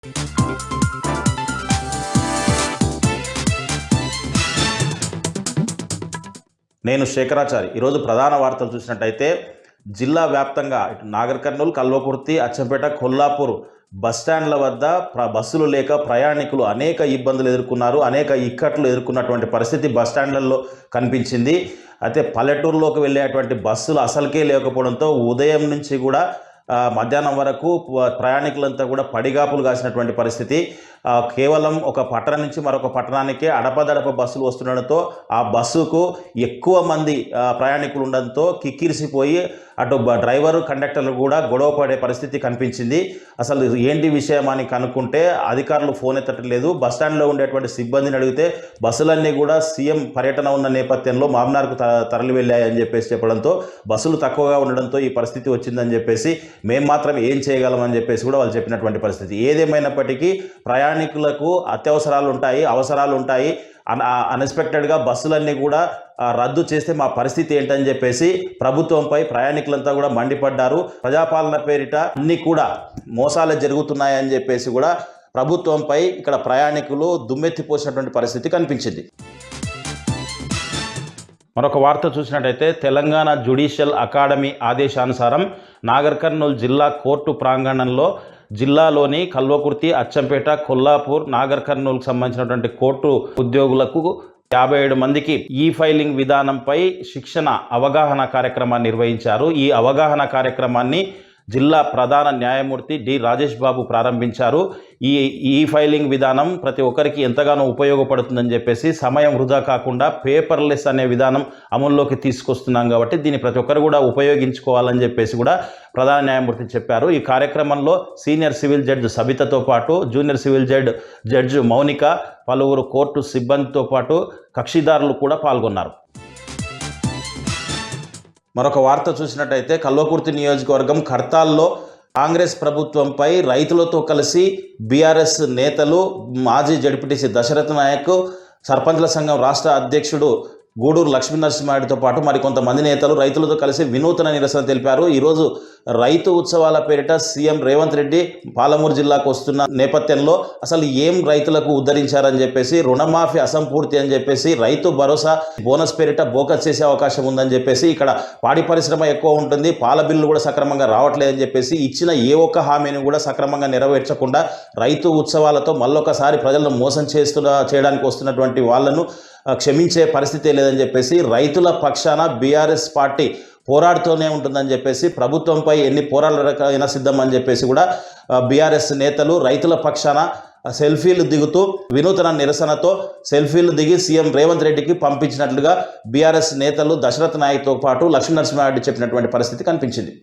నేను శేఖరాచారి ఈరోజు ప్రధాన వార్తలు చూసినట్టయితే జిల్లా వ్యాప్తంగా ఇటు నాగర్ కర్నూలు, కల్వకుర్తి, అచ్చంపేట, కొల్లాపూర్ బస్టాండ్ల వద్ద బస్సులు లేక ప్రయాణికులు అనేక ఇబ్బందులు ఎదుర్కొన్నారు. అనేక ఇక్కట్లు ఎదుర్కొన్నటువంటి పరిస్థితి బస్టాండ్లలో కనిపించింది. అయితే పల్లెటూరులోకి వెళ్ళేటువంటి బస్సులు అసలుకే లేకపోవడంతో ఉదయం నుంచి కూడా మధ్యాహ్నం వరకు ప్రయాణికులంతా కూడా పడిగాపులు కాసినటువంటి పరిస్థితి. కేవలం ఒక పట్టణం నుంచి మరొక పట్టణానికి అడపదడప బస్సులు వస్తుండడంతో ఆ బస్సుకు ఎక్కువ మంది ప్రయాణికులు ఉండడంతో కిక్కిరిసిపోయి అటు డ్రైవరు, కండక్టర్లు కూడా గొడవ పడే పరిస్థితి కనిపించింది. అసలు ఏంటి విషయం అని కనుక్కుంటే అధికారులు ఫోన్ ఎత్తట్లేదు. బస్టాండ్లో ఉండేటువంటి సిబ్బందిని అడిగితే బస్సులన్నీ కూడా సీఎం పర్యటన ఉన్న నేపథ్యంలో మామ్నార్కు తరలి వెళ్ళాయని చెప్పడంతో బస్సులు తక్కువగా ఉండడంతో ఈ పరిస్థితి వచ్చిందని చెప్పేసి మేము మాత్రం ఏం చేయగలమని చెప్పేసి కూడా వాళ్ళు చెప్పినటువంటి పరిస్థితి. ఏదేమైనప్పటికీ ప్రయాణికులకు అత్యవసరాలు ఉంటాయి, అవసరాలు ఉంటాయి. అన్ఎక్స్పెక్టెడ్గా బస్సులన్నీ కూడా రద్దు చేస్తే మా పరిస్థితి ఏంటని చెప్పేసి ప్రభుత్వంపై ప్రయాణికులంతా కూడా మండిపడ్డారు. ప్రజాపాలన పేరిట అన్నీ కూడా మోసాలు జరుగుతున్నాయని చెప్పేసి కూడా ప్రభుత్వంపై ఇక్కడ ప్రయాణికులు దుమ్మెత్తిపోసినటువంటి పరిస్థితి కనిపించింది. మరొక వార్త చూసినట్టయితే తెలంగాణ జ్యుడిషియల్ అకాడమీ ఆదేశానుసారం నాగర్ కర్నూలు జిల్లా కోర్టు ప్రాంగణంలో జిల్లాలోని కల్వకుర్తి, అచ్చంపేట, కొల్లాపూర్, నాగర్ కర్నూలుకు సంబంధించినటువంటి కోర్టు ఉద్యోగులకు 57 మందికి ఈ ఫైలింగ్ విధానంపై శిక్షణ అవగాహన కార్యక్రమాన్ని నిర్వహించారు. ఈ అవగాహన కార్యక్రమాన్ని జిల్లా ప్రధాన న్యాయమూర్తి డి రాజేష్ బాబు ప్రారంభించారు. ఈ ఫైలింగ్ విధానం ప్రతి ఒక్కరికి ఎంతగానో ఉపయోగపడుతుందని చెప్పేసి సమయం వృధా కాకుండా పేపర్లెస్ అనే విధానం అమల్లోకి తీసుకొస్తున్నాం కాబట్టి దీన్ని ప్రతి ఒక్కరు కూడా ఉపయోగించుకోవాలని చెప్పేసి కూడా ప్రధాన న్యాయమూర్తి చెప్పారు. ఈ కార్యక్రమంలో సీనియర్ సివిల్ జడ్జి సబితతో పాటు జూనియర్ సివిల్ జడ్జి మౌనిక, పలువురు కోర్టు సిబ్బందితో పాటు కక్షిదారులు కూడా పాల్గొన్నారు. మరొక వార్త చూసినట్టయితే కల్వకుర్తి నియోజకవర్గం కర్తాల్లో కాంగ్రెస్ ప్రభుత్వంపై రైతులతో కలిసి బీఆర్ఎస్ నేతలు, మాజీ జడ్పీటీసీ దశరథ నాయక్, సర్పంచ్ల సంఘం రాష్ట్ర అధ్యక్షుడు గూడూరు లక్ష్మీనరసింహారెడ్డితో పాటు మరికొంతమంది నేతలు రైతులతో కలిసి వినూత్న నిరసన తెలిపారు. ఈరోజు రైతు ఉత్సవాల పేరిట సీఎం రేవంత్ రెడ్డి పాలమూరు జిల్లాకు వస్తున్న నేపథ్యంలో అసలు ఏం రైతులకు ఉద్ధరించారని చెప్పేసి, రుణమాఫీ అసంపూర్తి అని చెప్పేసి, రైతు భరోసా బోనస్ పేరిట బోకస్ చేసే అవకాశం ఉందని చెప్పేసి, ఇక్కడ పాడి పరిశ్రమ ఎక్కువ ఉంటుంది, పాల బిల్లు కూడా సక్రమంగా రావట్లేదని చెప్పేసి ఇచ్చిన ఏ ఒక్క హామీని కూడా సక్రమంగా నెరవేర్చకుండా రైతు ఉత్సవాలతో మళ్ళొకసారి ప్రజలను మోసం చేయడానికి వస్తున్నటువంటి వాళ్ళను క్షమించే పరిస్థితి లేదని చెప్పేసి రైతుల పక్షాన బీఆర్ఎస్ పార్టీ పోరాడుతూనే ఉంటుందని చెప్పేసి, ప్రభుత్వంపై ఎన్ని పోరాటాలకైనా సిద్ధమని చెప్పేసి కూడా బీఆర్ఎస్ నేతలు రైతుల పక్షాన సెల్ఫీలు దిగుతూ వినూత్న నిరసనతో సెల్ఫీలు దిగి సీఎం రేవంత్ రెడ్డికి పంపించినట్లుగా బీఆర్ఎస్ నేతలు దశరథ నాయక్తో పాటు లక్ష్మీనరసింహారెడ్డి చెప్పినటువంటి పరిస్థితి కనిపించింది.